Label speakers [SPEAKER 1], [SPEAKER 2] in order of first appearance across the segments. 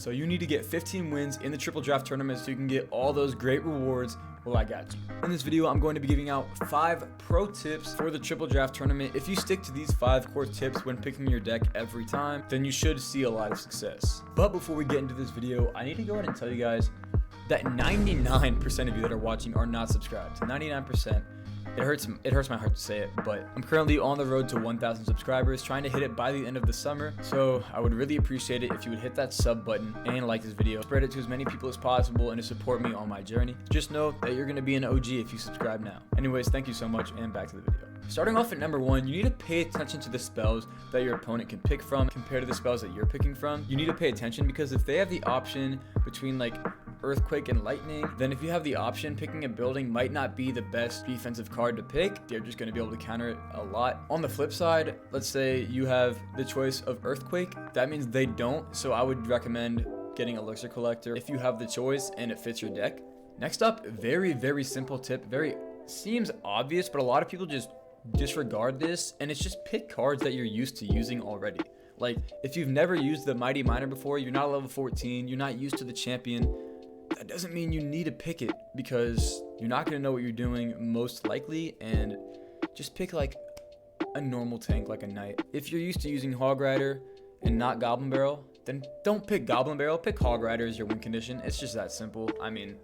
[SPEAKER 1] So you need to get 15 wins in the triple draft tournament so you can get all those great rewards. Well, I got you. In this video, I'm going to be giving out 5 pro tips for the triple draft tournament. If you stick to these 5 core tips when picking your deck every time, then you should see a lot of success. But before we get into this video, I need to go ahead and tell you guys that 99% of you that are watching are not subscribed. 99%. It hurts my heart to say it, but I'm currently on the road to 1,000 subscribers, trying to hit it by the end of the summer. So I would really appreciate it if you would hit that sub button and like this video. Spread it to as many people as possible and to support me on my journey. Just know that you're going to be an OG if you subscribe now. Anyways, thank you so much, and back to the video. Starting off at number 1, you need to pay attention to the spells that your opponent can pick from compared to the spells that you're picking from. You need to pay attention because if they have the option between like earthquake and lightning, then if you have the option, picking a building might not be the best defensive card to pick. They're just going to be able to counter it a lot. On the flip side, let's say you have the choice of earthquake, that means they don't, so I would recommend getting elixir collector if you have the choice and it fits your deck. Next up, very simple tip, seems obvious, but a lot of people just disregard this, and it's just pick cards that you're used to using already. Like, if you've never used the Mighty Miner before, you're not level 14, you're not used to the champion, that doesn't mean you need to pick it, because you're not going to know what you're doing most likely, and just pick like a normal tank like a knight. If you're used to using Hog Rider and not Goblin Barrel, then don't pick Goblin Barrel, pick Hog Rider as your win condition. It's just that simple. I mean,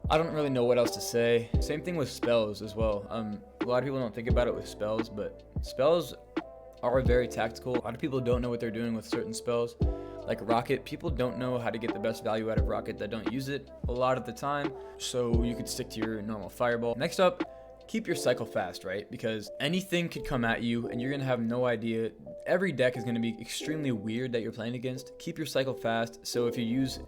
[SPEAKER 1] I don't really know what else to say. Same thing with spells as well. A lot of people don't think about it with spells, but spells are very tactical. A lot of people don't know what they're doing with certain spells. Like Rocket, people don't know how to get the best value out of Rocket that don't use it a lot of the time, so you could stick to your normal Fireball. Next up, keep your cycle fast, right? Because anything could come at you and you're gonna have no idea. Every deck is gonna be extremely weird that you're playing against. Keep your cycle fast, so if you use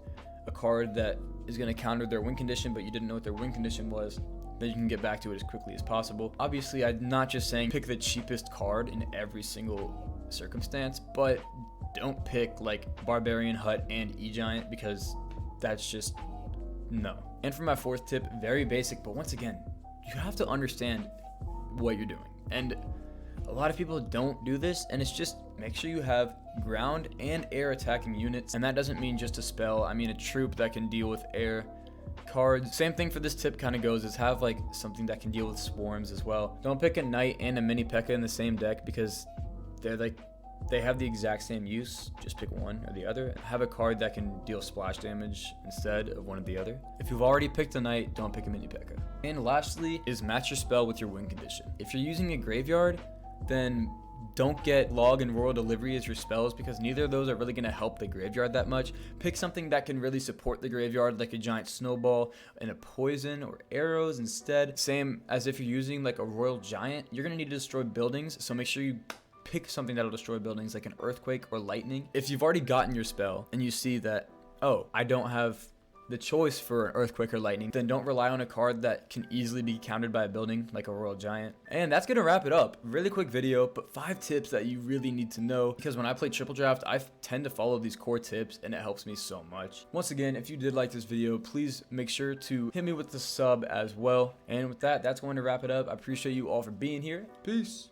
[SPEAKER 1] a card that is gonna counter their win condition but you didn't know what their win condition was, then you can get back to it as quickly as possible. Obviously, I'm not just saying pick the cheapest card in every single circumstance, but don't pick like Barbarian Hut and E-Giant, because that's just no. And for my 4th tip, very basic, but once again, you have to understand what you're doing. And a lot of people don't do this, and it's just make sure you have ground and air attacking units. And that doesn't mean just a spell, I mean a troop that can deal with air cards. Same thing for this tip kind of goes, is have like something that can deal with swarms as well. Don't pick a knight and a mini P.E.K.K.A in the same deck, because they have the exact same use. Just pick one or the other. Have a card that can deal splash damage instead of one or the other. If you've already picked a knight, don't pick a mini P.E.K.K.A. And lastly is match your spell with your win condition. If you're using a graveyard, then don't get Log and Royal Delivery as your spells, because neither of those are really going to help the graveyard that much. Pick something that can really support the graveyard, like a giant snowball and a poison or arrows instead. Same as if you're using like a Royal Giant, you're going to need to destroy buildings, so make sure you pick something that'll destroy buildings like an earthquake or lightning. If you've already gotten your spell and you see that, oh, I don't have the choice for an earthquake or lightning, then don't rely on a card that can easily be countered by a building like a Royal Giant. And that's gonna wrap it up. Really quick video, but 5 tips that you really need to know, because when I play triple draft, I tend to follow these core tips and it helps me so much. Once again, if you did like this video, please make sure to hit me with the sub as well. And with that, that's going to wrap it up. I appreciate you all for being here. Peace.